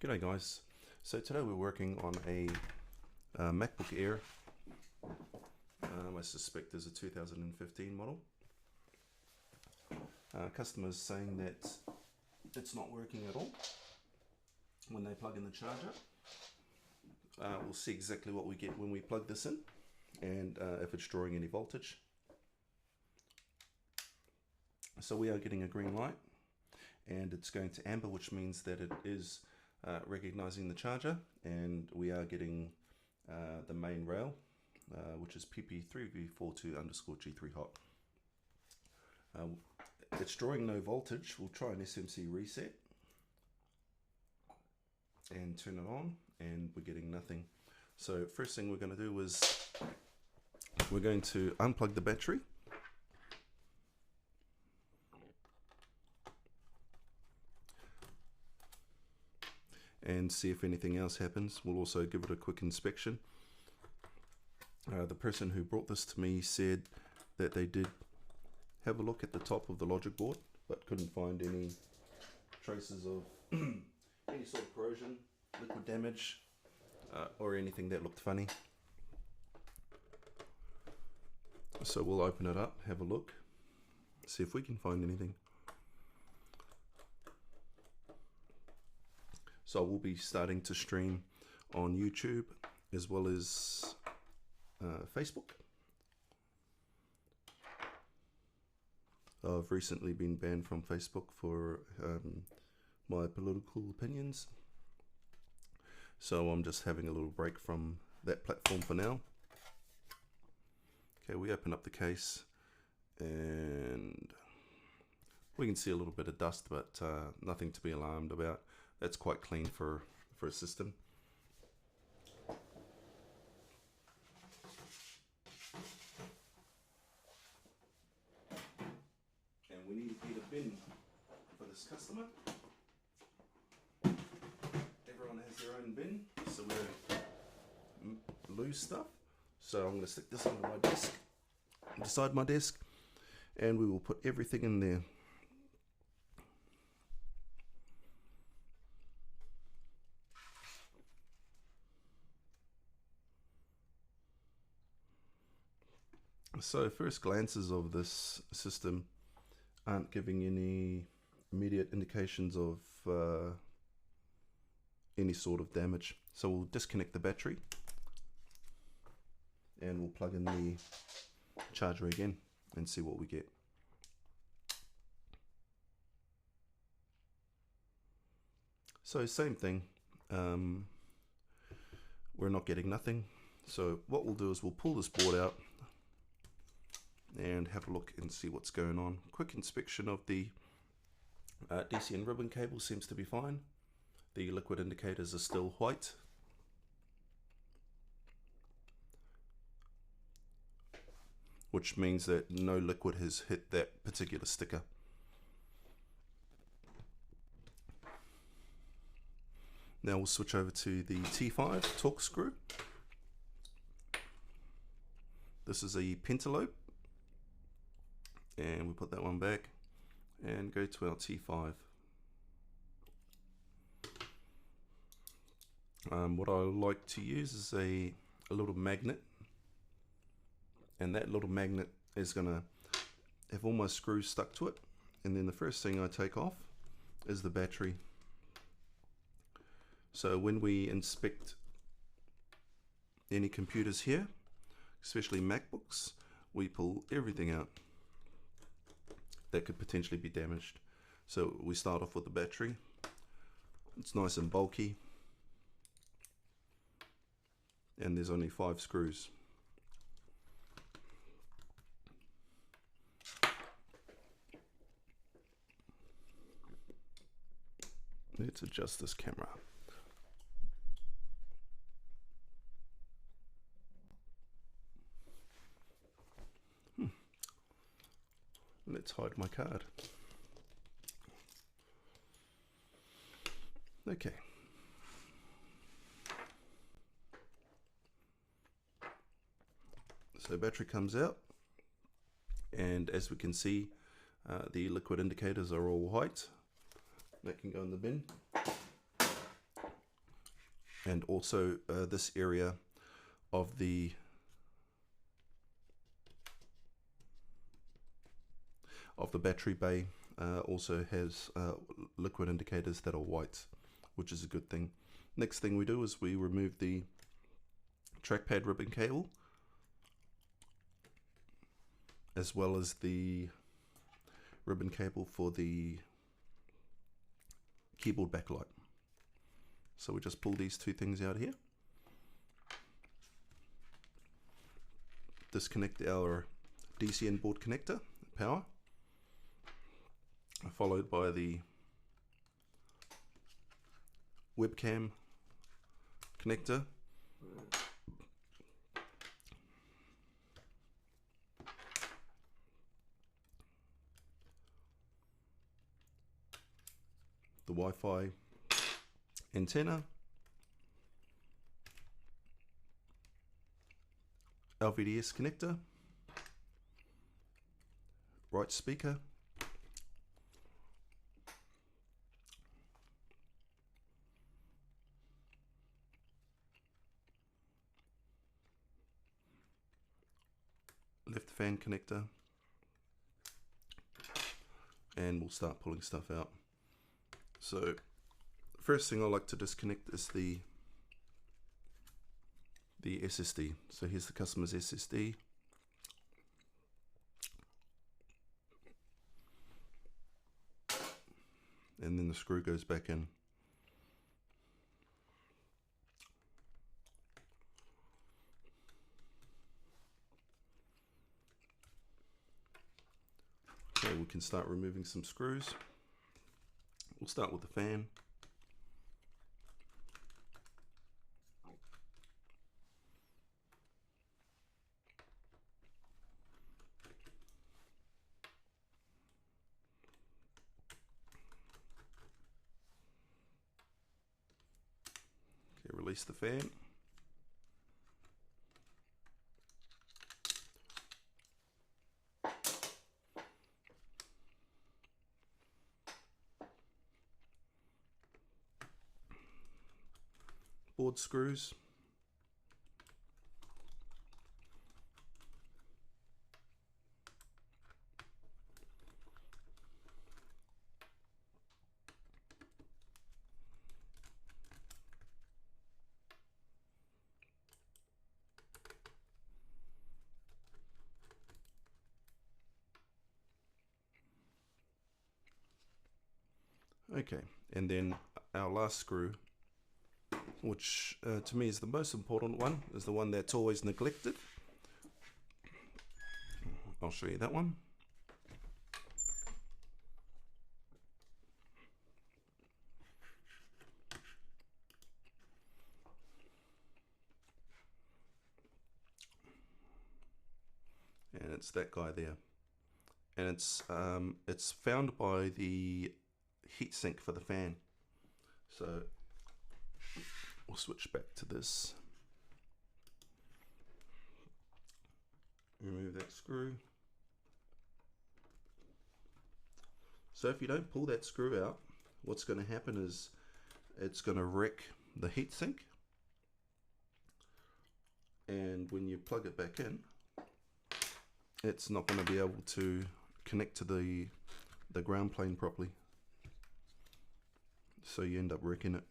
G'day guys. So today we're working on a MacBook Air. I suspect there's a 2015 model. Customers saying that it's not working at all when they plug in the charger. We'll see exactly what we get when we plug this in and if it's drawing any voltage. So we are getting a green light and it's going to amber, which means that it is recognizing the charger, and we are getting the main rail, which is PP3V42_G3 Hot. It's drawing no voltage. We'll try an SMC reset and turn it on, and we're getting nothing. So first thing we're going to do is we're going to unplug the battery. And see if anything else happens. We'll also give it a quick inspection. The person who brought this to me said that they did have a look at the top of the logic board, but couldn't find any traces of any sort of corrosion, liquid damage, or anything that looked funny. So we'll open it up, have a look, see if we can find anything. So we'll be starting to stream on YouTube as well as Facebook. I've recently been banned from Facebook for my political opinions. So I'm just having a little break from that platform for now. Okay, we open up the case and we can see a little bit of dust, but nothing to be alarmed about. That's quite clean for a system. And we need to get a bin for this customer. Everyone has their own bin, so we don't lose stuff. So I'm going to stick this under my desk, beside my desk, and we will put everything in there. So first glances of this system aren't giving any immediate indications of any sort of damage. So we'll disconnect the battery and we'll plug in the charger again and see what we get. So same thing, we're not getting nothing. So what we'll do is we'll pull this board out and have a look and see what's going on. Quick inspection of the DC and ribbon cable seems to be fine. The liquid indicators are still white. Which means that no liquid has hit that particular sticker. Now we'll switch over to the T5 torque screw. This is a pentalobe. And we put that one back and go to our T5. What I like to use is a little magnet, and that little magnet is going to have all my screws stuck to it, and then the first thing I take off is the battery. So when we inspect any computers here, especially MacBooks, we pull everything out that could potentially be damaged. So we start off with the battery. It's nice and bulky, and there's only 5 screws. Let's adjust this camera. Let's hide my card. Okay. So battery comes out, and as we can see, the liquid indicators are all white. That can go in the bin. and also this area of the battery bay also has liquid indicators that are white, which is a good thing. Next thing we do is we remove the trackpad ribbon cable, as well as the ribbon cable for the keyboard backlight. So we just pull these two things out here, disconnect our DC inboard connector, power, followed by the webcam connector, the Wi-Fi antenna, LVDS connector, right speaker, left fan connector, and we'll start pulling stuff out. So first thing I like to disconnect is the SSD. So here's the customer's SSD. And then the screw goes back in. Okay, we can start removing some screws. We'll start with the fan. Okay, release the fan. Board screws. Okay, and then our last screw, which to me is the most important one, is the one that's always neglected. I'll show you that one. And it's that guy there. And it's found by the heatsink for the fan. So we'll switch back to this. Remove that screw. So if you don't pull that screw out, what's going to happen is it's going to wreck the heatsink. And when you plug it back in, it's not going to be able to connect to the ground plane properly. So you end up wrecking it.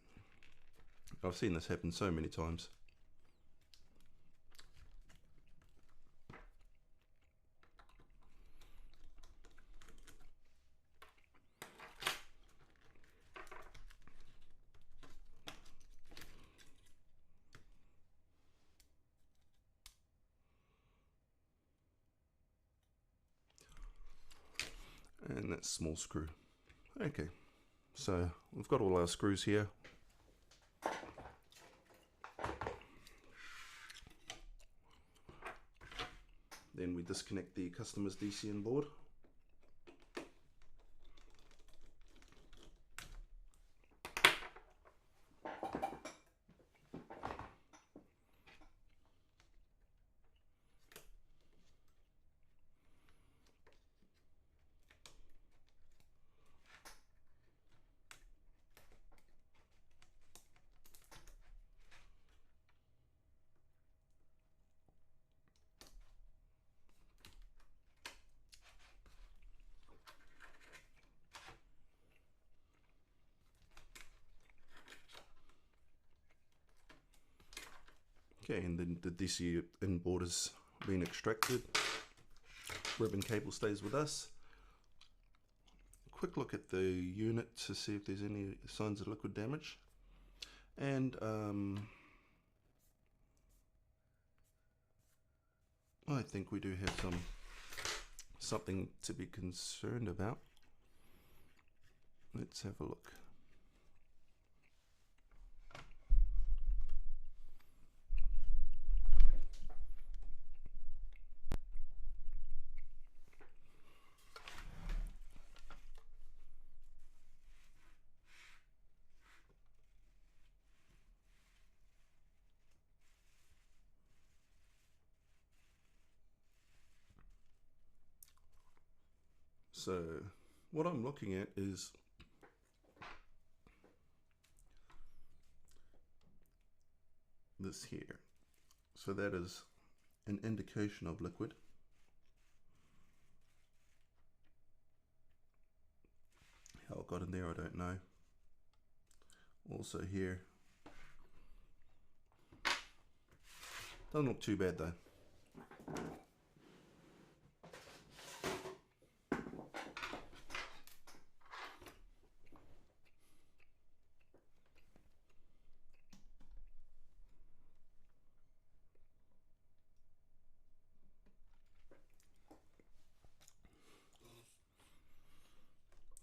I've seen this happen so many times. And that small screw. Okay, so we've got all our screws here. Then we disconnect the customer's DC in board. Okay, and then the DC inboard has been extracted. Ribbon cable stays with us. Quick look at the unit to see if there's any signs of liquid damage. And I think we do have something to be concerned about. Let's have a look. So what I'm looking at is this here. So that is an indication of liquid. How it got in there, I don't know. Also here, doesn't look too bad though.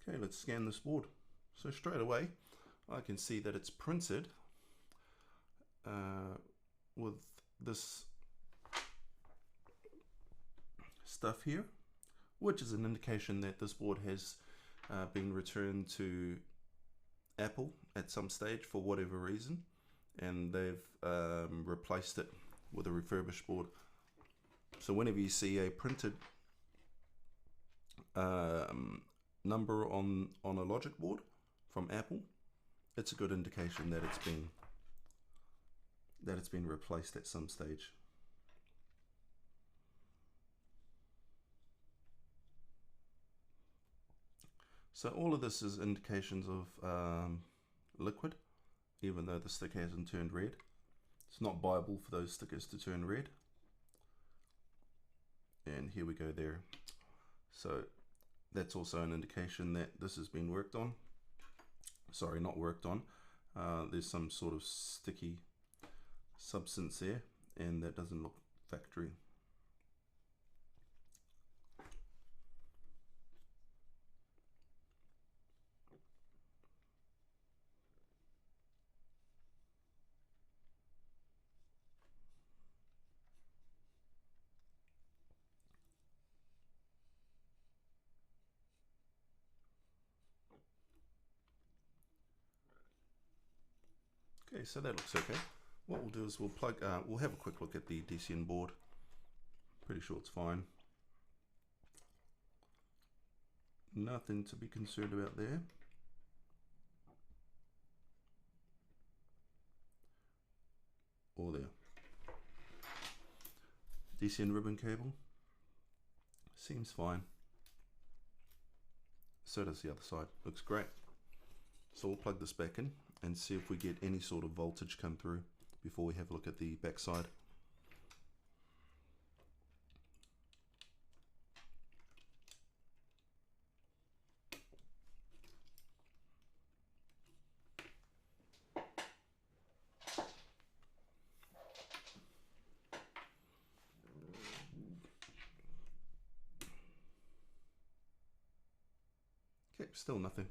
Okay, let's scan this board. So straight away, I can see that it's printed with this stuff here, which is an indication that this board has been returned to Apple at some stage for whatever reason, and they've replaced it with a refurbished board. So whenever you see a printed number on a logic board from Apple, it's a good indication that it's been replaced at some stage. So all of this is indications of liquid, even though the sticker hasn't turned red. It's not viable for those stickers to turn red. And here we go there. So that's also an indication that this has been worked on. Sorry, not worked on. There's some sort of sticky substance there, and that doesn't look factory. Okay, so that looks okay. What we'll do is we'll have a quick look at the DCN board. Pretty sure it's fine. Nothing to be concerned about there. Or there. DCN ribbon cable. Seems fine. So does the other side. Looks great. So we'll plug this back in and see if we get any sort of voltage come through before we have a look at the back side. Okay, still nothing.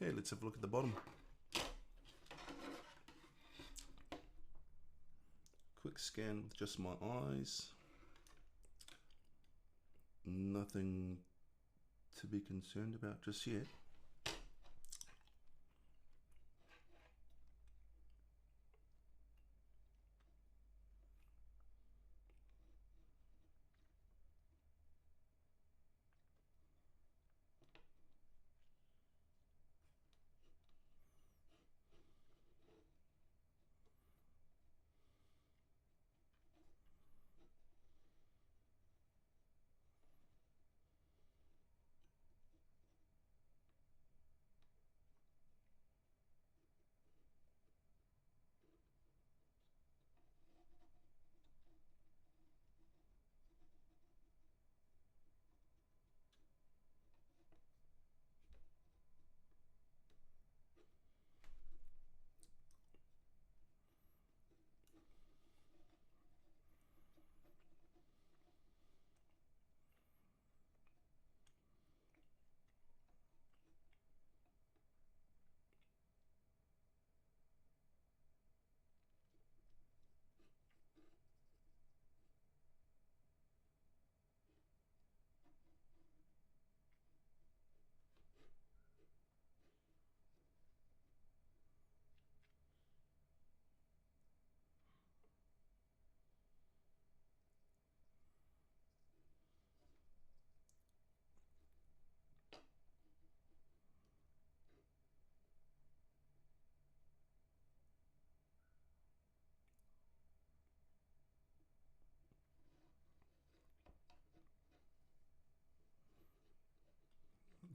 Okay, let's have a look at the bottom. Quick scan with just my eyes. Nothing to be concerned about just yet.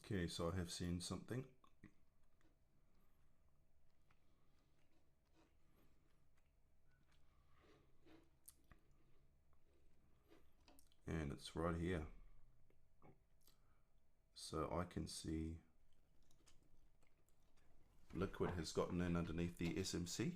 Okay, so I have seen something. And it's right here. So I can see liquid has gotten in underneath the SMC.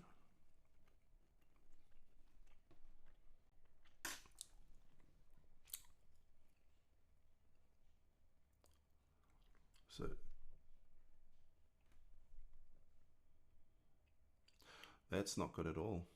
So that's not good at all.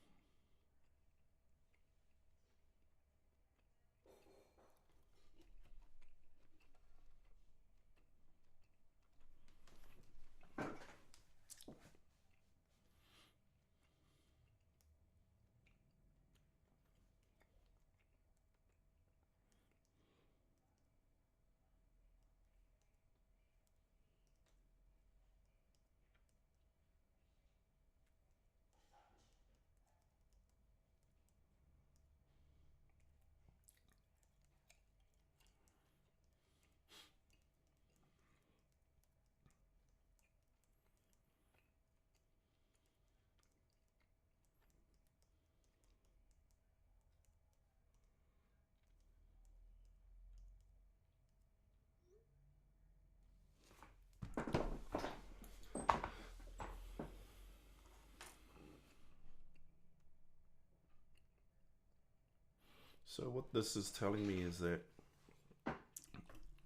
So what this is telling me is that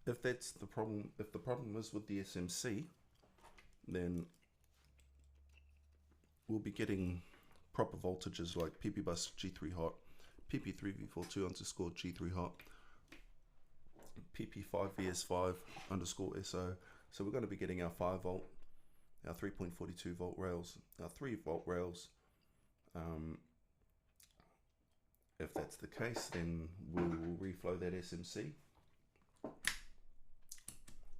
if that's the problem, if the problem is with the SMC, then we'll be getting proper voltages like PP bus G3 hot, PP3V42 G3 hot, PP5VS5 _SO. So we're going to be getting our 5 volt, our 3.42 volt rails, our 3 volt rails. If that's the case, then we'll reflow that SMC,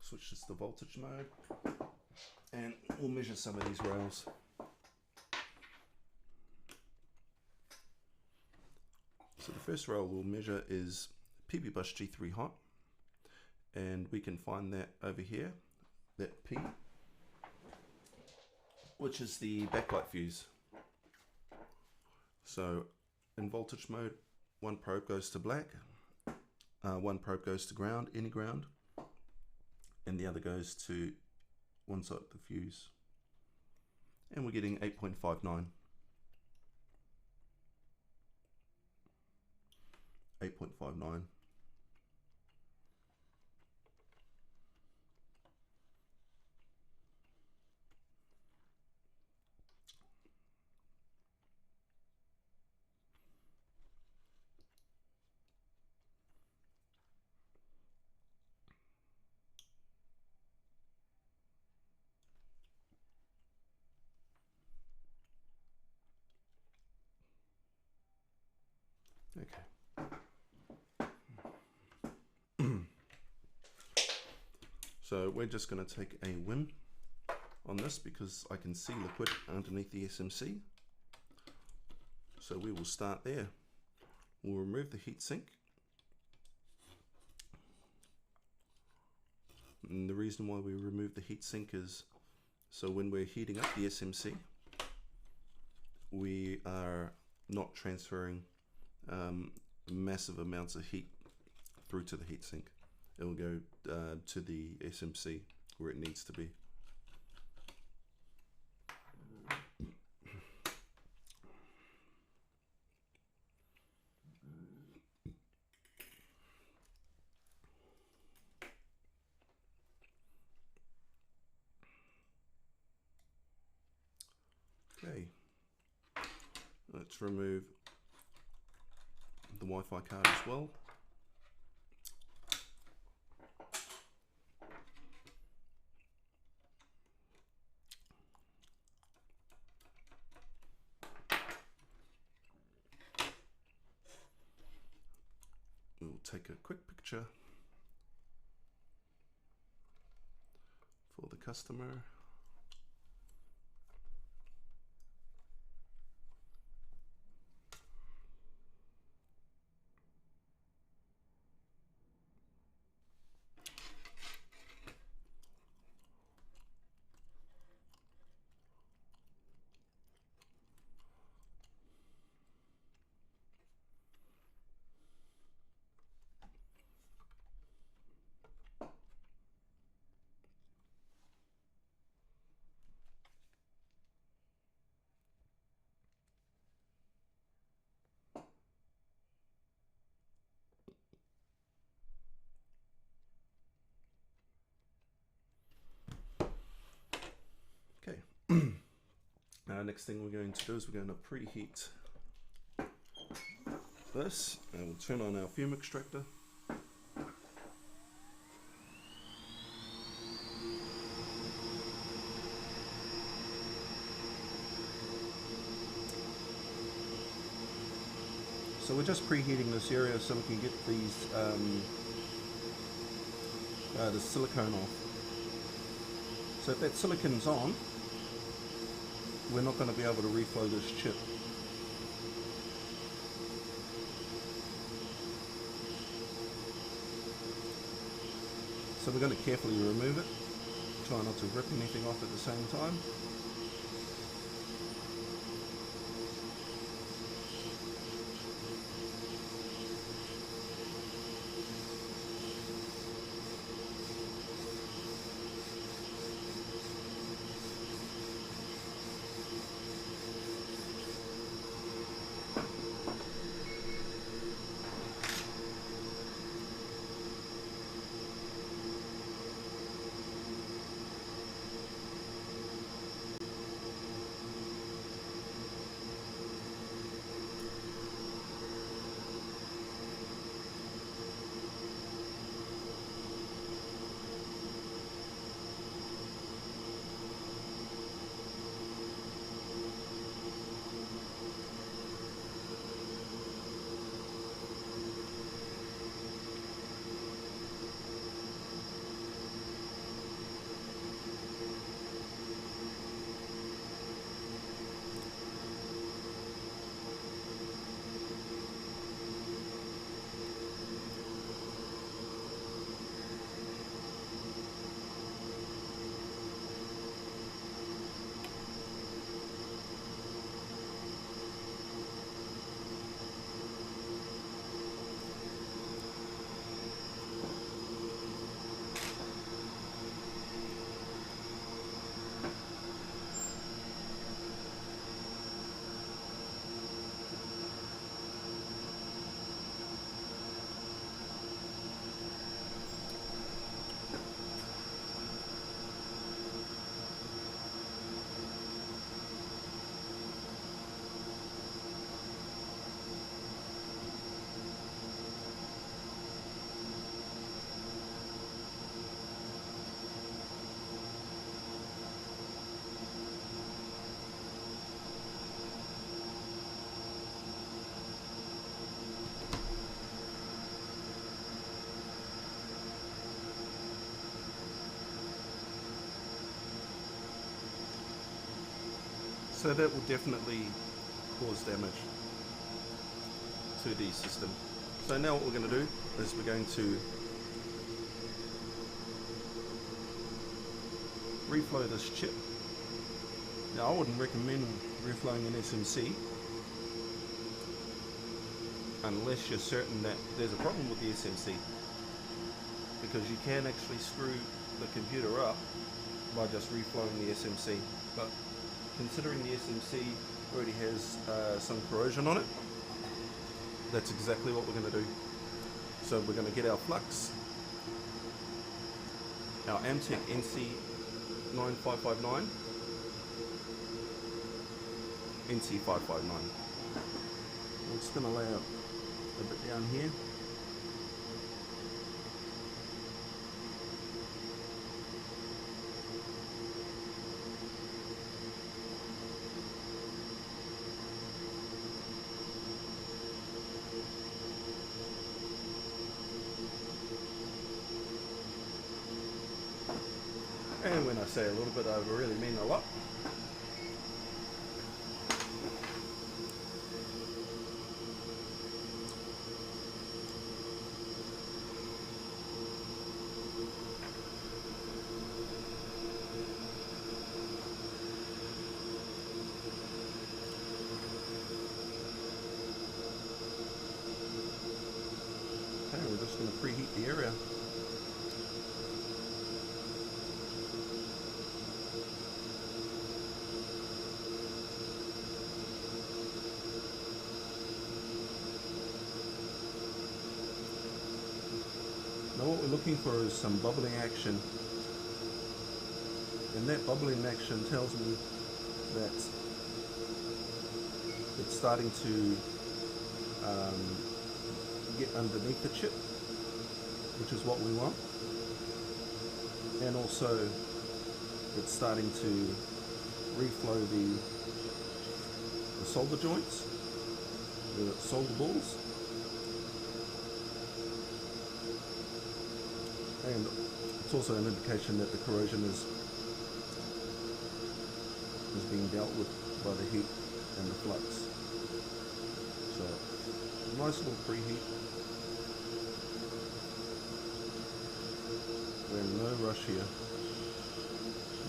switch this to voltage mode, and we'll measure some of these rails. So the first rail we'll measure is PP bus G3 hot, and we can find that over here, that P, which is the backlight fuse. So in voltage mode, one probe goes to black, one probe goes to ground, any ground, and the other goes to one side of the fuse. And we're getting 8.59. 8.59. Okay. So we're just going to take a WIM on this because I can see liquid underneath the SMC. So we will start there. We'll remove the heatsink. And the reason why we remove the heatsink is so when we're heating up the SMC, we are not transferring massive amounts of heat through to the heatsink. It will go to the SMC where it needs to be. Okay, let's remove the Wi-Fi card as well. We'll take a quick picture for the customer. Next thing we're going to do is we're going to preheat this, and we'll turn on our fume extractor. So we're just preheating this area so we can get these the silicone off. So if that silicone's on, we're not going to be able to reflow this chip. So we're going to carefully remove it, try not to rip anything off at the same time. So that will definitely cause damage to the system. So now what we're going to do is we're going to reflow this chip. Now I wouldn't recommend reflowing an SMC unless you're certain that there's a problem with the SMC, because you can actually screw the computer up by just reflowing the SMC. But considering the SMC already has some corrosion on it, that's exactly what we're going to do. So we're going to get our flux, our Amtech NC9559, NC559. We're just going to lay out a bit down here. And when I say a little bit, I really mean a lot. Okay, we're just going to preheat the area. Now what we're looking for is some bubbling action, and that bubbling action tells me that it's starting to get underneath the chip, which is what we want, and also it's starting to reflow the solder joints, the solder balls, and it's also an indication that the corrosion is being dealt with by the heat and the flux. So nice little preheat. We're in no rush here,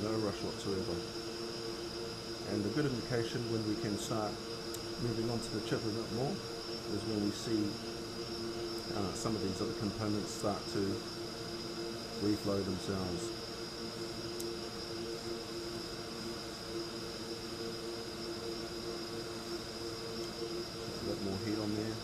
no rush whatsoever. And a good indication when we can start moving on to the chip a bit more is when we see some of these other components start to reflow themselves. A bit more heat on there.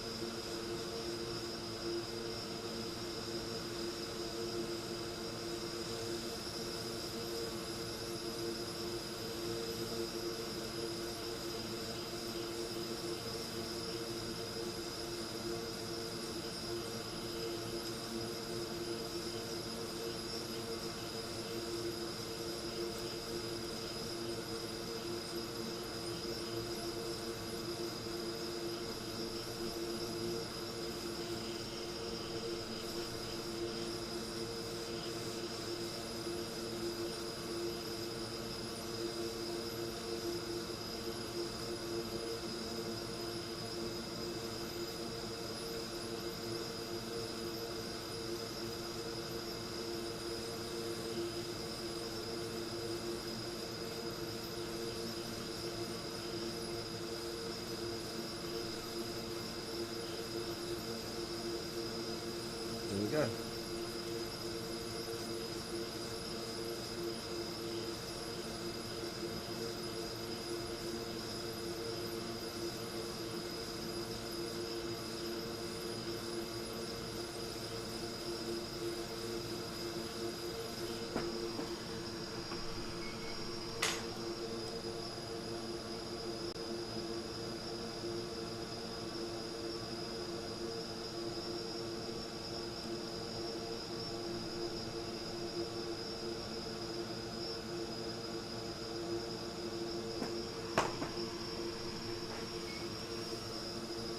There we go.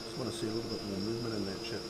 I want to see a little bit more movement in that chip.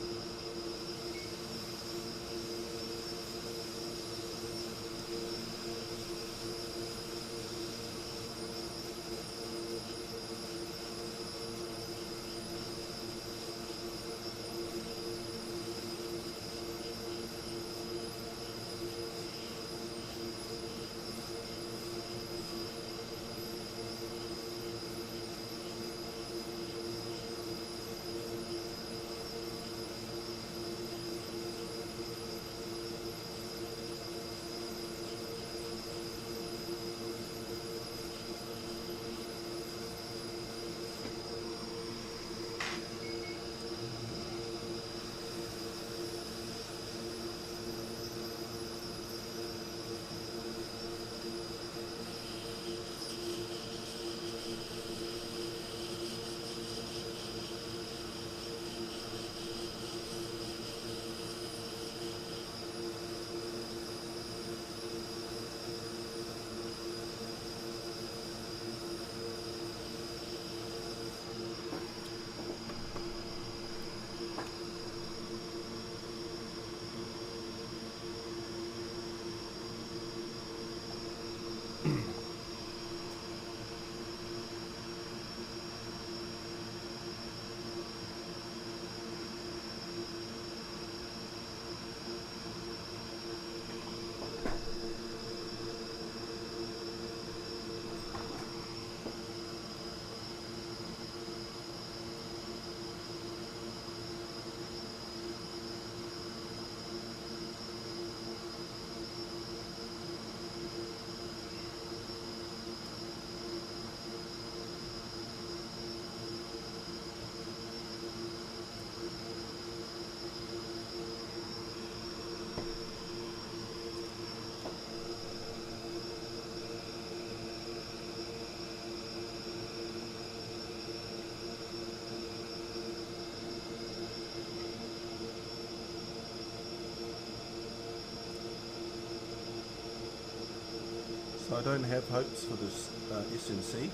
So I don't have hopes for this SMC.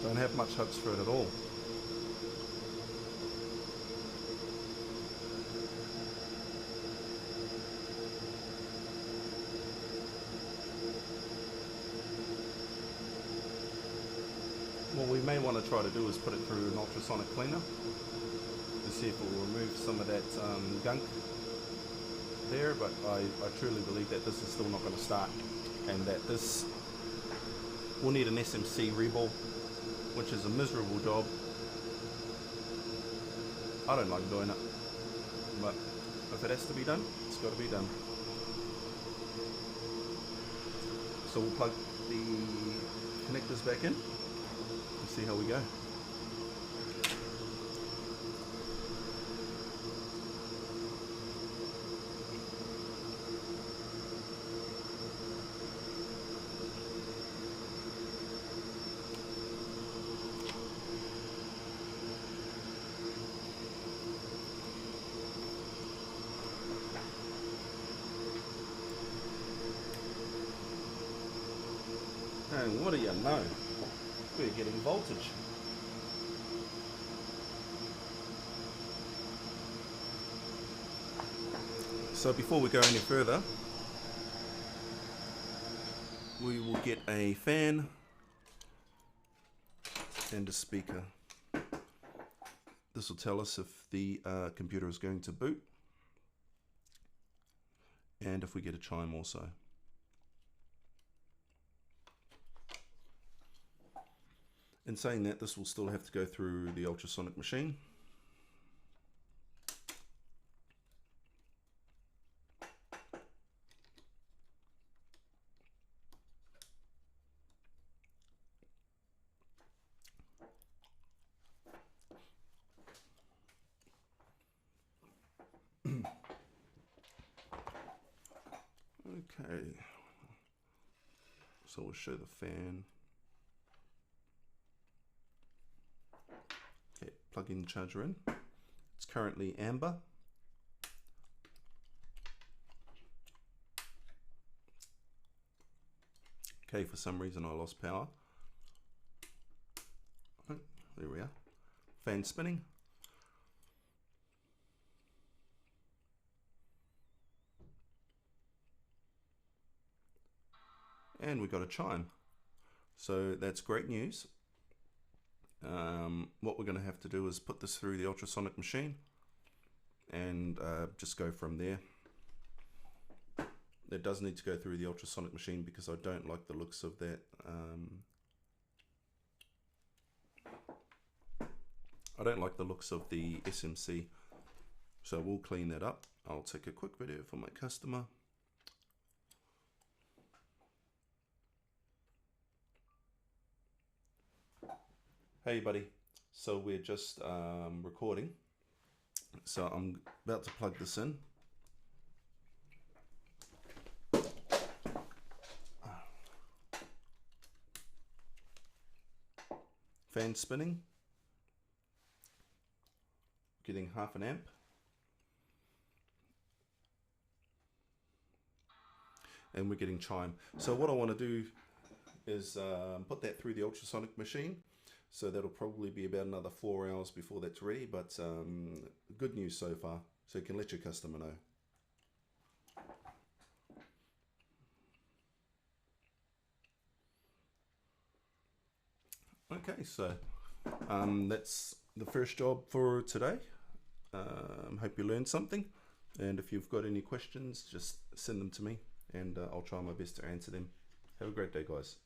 Don't have much hopes for it at all. What we may want to try to do is put it through an ultrasonic cleaner to see if it will remove some of that gunk there, but I truly believe that this is still not going to start, and that this will need an SMC reball, which is a miserable job. I don't like doing it, but if it has to be done, it's got to be done. So we'll plug the connectors back in and see how we go. And what do you know? We're getting voltage. So before we go any further, we will get a fan and a speaker. This will tell us if the computer is going to boot, and if we get a chime also. In saying that, this will still have to go through the ultrasonic machine. Okay, so we'll show the fan. Okay, plug in the charger in. It's currently amber. Okay, for some reason I lost power. Oh, there we are. Fan spinning. And we got a chime. So that's great news. What we're going to have to do is put this through the ultrasonic machine and just go from there. It does need to go through the ultrasonic machine because I don't like the looks of that. I don't like the looks of the SMC, so we'll clean that up. I'll take a quick video for my customer. Hey buddy, so we're just recording, so I'm about to plug this in. Fan spinning, getting 0.5 amp. And we're getting chime. So what I want to do is put that through the ultrasonic machine. So that'll probably be about another 4 hours before that's ready, but good news so far, so you can let your customer know. Okay, so that's the first job for today. Hope you learned something, and if you've got any questions, just send them to me, and I'll try my best to answer them. Have a great day, guys.